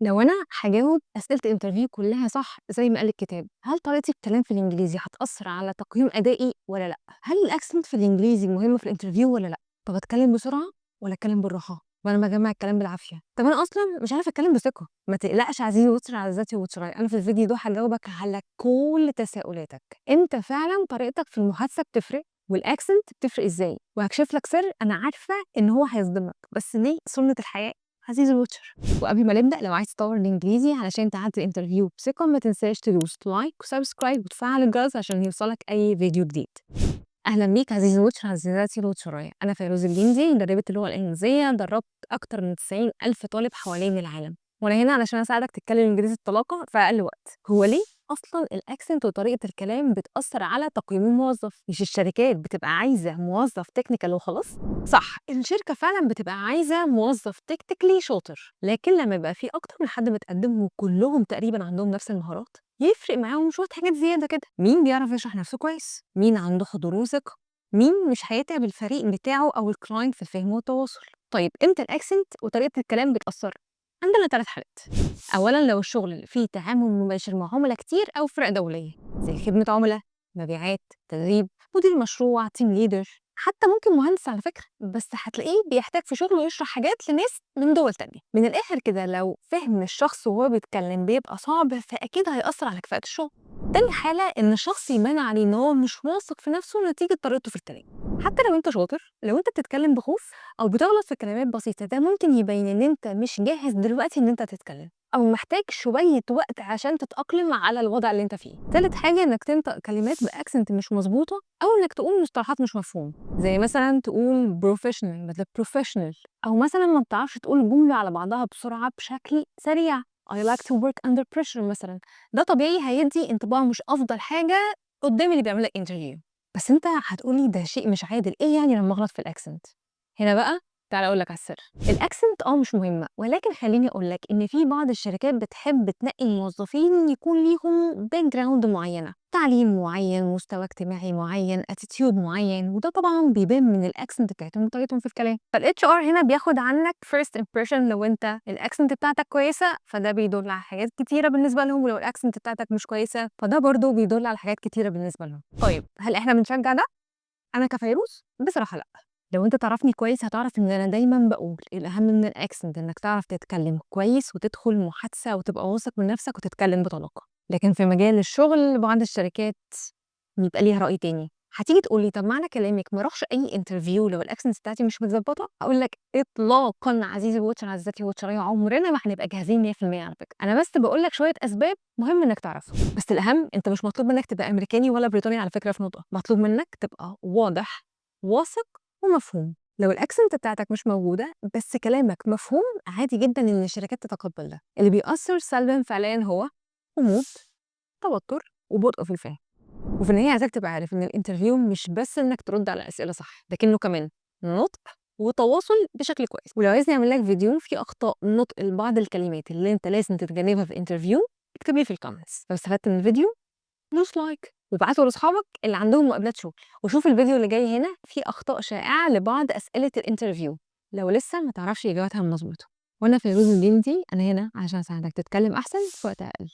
لو أنا هاجاوب أسئلة الinterview كلّها صح زي ما قال الكتاب، هل طريقتي في الكلام في الإنجليزي هتأثّر على تقييم أدائي والّا لأ؟ هل الaccent في الإنجليزي مهم في الinterview والّا لأ؟ طَب أتكلّم بسرعة والّا أتكلّم بالراحة والّا باجمّع الكلام بالعافية؟ طَب أنا أصلًا مش عارفة أتكلّم بثقة، ما تقلقش عزيزي واسر على ذاتي واتشراي، أنا في الفيديو ده هاجاوبك على كل تساؤلاتك، أنت فعلًا طريقتك في المحادثة بتفرق والaccent بتفرق إزاي، وهاكشف لك سِر أنا عارفة إن هو هيصدمك، بس دي سُنّة الحياة عزيزي الواتشر. وقبل ما نبدأ لو عايز تطور الإنجليزي علشان تعدي الانترفيو بثقة ما تنساش تدوس لايك وسبسكرايب وتفعل الجرس عشان يوصلك أي فيديو جديد. أهلا بيك عزيزي الواتشر عزيزاتي الواتشراية، أنا فيروز الجندي مدربة اللغة الإنجليزية، دربت أكتر من 90 ألف طالب حوالين العالم، وأنا هنا علشان أساعدك تتكلم إنجليزي الطلاقة في أقل وقت. هو ليه أصلا الأكسنت وطريقة الكلام بتأثر على تقييم الموظف؟ مش الشركات بتبقى عايزة موظف تكنيكال وخلاص؟ صح، الشركة فعلا بتبقى عايزة موظف تكنيكلي شاطر، لكن لما يبقى في أكتر من حد متقدم وكلهم تقريبا عندهم نفس المهارات يفرق معاهم شوية حاجات زيادة كده، مين بيعرف يشرح نفسه كويس، مين عنده حضور وثقة، مين مش هيتعب الفريق بتاعه أو الكلاينت في الفهم والتواصل. طيب امتى الأكسنت وطريقة الكلام بتأثر؟ عندنا 3 حالات. أولا لو الشغل اللي فيه تعامل مباشر مع عملاء كتير أو فرق دولية زي خدمة عملاء، مبيعات، تدريب، مدير مشروع، تيم ليدر، حتى ممكن مهندس على فكرة، بس هتلاقيه بيحتاج في شغله يشرح حاجات لناس من دول تانية. من الآخر كده لو فهم الشخص وهو بيتكلم بيبقى صعب فأكيد هيأثر على كفاءة الشغل. تاني حالة إن الشخص يبان عليه إن هو مش واثق في نفسه نتيجة طريقته في الكلام. حتى لو أنت شاطر، لو أنت بتتكلم بخوف أو بتغلط في كلمات بسيطة ده ممكن يبين إن أنت مش جاهز دلوقتي إن أنت تتكلم أو محتاج شوية وقت عشان تتأقلم على الوضع اللي أنت فيه. تالت حاجة إنك تنطق كلمات بأكسنت مش مظبوطة أو إنك تقول مصطلحات مش مفهوم، زي مثلا تقول professional بدل professional، أو مثلا ما بتعرفش تقول جملة على بعضها بسرعة بشكل سريع. I like to work under pressure مثلا، ده طبيعي هيدي انطباع مش أفضل حاجة قدام اللي بيعمل لك انترفيو. بس أنت هتقولي ده شيء مش عادل، إيه يعني لما أغلط في الأكسنت؟ هنا بقى تعال أقول لك على السر. الأكسنت مش مهمة، ولكن خليني أقول لك إن في بعض الشركات بتحب تنقي موظفين يكون ليهم باك جراوند معينة، تعليم معين، مستوى اجتماعي معين، اتيتيود معين، وده طبعا بيبان من الأكسنت بتاعتهم وطريقتهم في الكلام. فالاتش ار هنا بياخد عنك فيرست امبريشن، لو انت الأكسنت بتاعتك كويسة فده بيدل على حاجات كتيرة بالنسبة لهم، ولو الأكسنت بتاعتك مش كويسة فده برضو بيدل على حاجات كتيرة بالنسبة لهم. طيب هل احنا بنشجع ده؟ أنا كفيروز بصراحة لأ. لو أنت تعرفني كويس هتعرف إن أنا دايمًا باقول الأهم من الaccent إنك تعرف تتكلم كويس وتدخل محادثة وتبقى واثق من نفسك وتتكلم بطلاقة، لكن في مجال الشغل بعض الشركات بيبقى ليها رأي تاني. هتيجي تقول لي طب معنى كلامك ما اروحش أي interview لو الaccent بتاعتي مش متضبطة؟ هاقول لك إطلاقًا عزيزي الواتشر عزيزتي الواتشرية، عمرنا ما هنبقى جاهزين 100% على فكرة، أنا بس باقول لك شوية أسباب مهم إنك تعرفها، بس الأهم أنت مش مطلوب منك تبقى أمريكاني ولا بريطاني على فكرة في نطقك، مطلوب منك تبقى واضح، واثق، ومفهوم. لو الأكسنت بتاعتك مش موجودة بس كلامك مفهوم عادي جدًا إن الشركات تتقبل ده. اللي بيأثر سلبًا فعليًا هو غموض، توتر، وبطء في الفهم. وفي النهاية عايزاك تبقى عارف إن الانترفيو مش بس إنك ترد على أسئلة صح، لكنه كمان نطق وتواصل بشكل كويس. ولو عايزني أعمل لك فيديو فيه أخطاء نطق لبعض الكلمات اللي أنت لازم تتجنبها في الانترفيو اكتب لي في الكومنتس. لو استفدت من الفيديو دوس لايك وابعته لاصحابك اللي عندهم مقابلات شغل، وشوف الفيديو اللي جاي هنا فيه اخطاء شائعه لبعض اسئله الانترفيو لو لسه ما تعرفش اجاباتها مظبوطه. وانا فيروز الجندي، انا هنا عشان اساعدك تتكلم احسن في وقت اقل.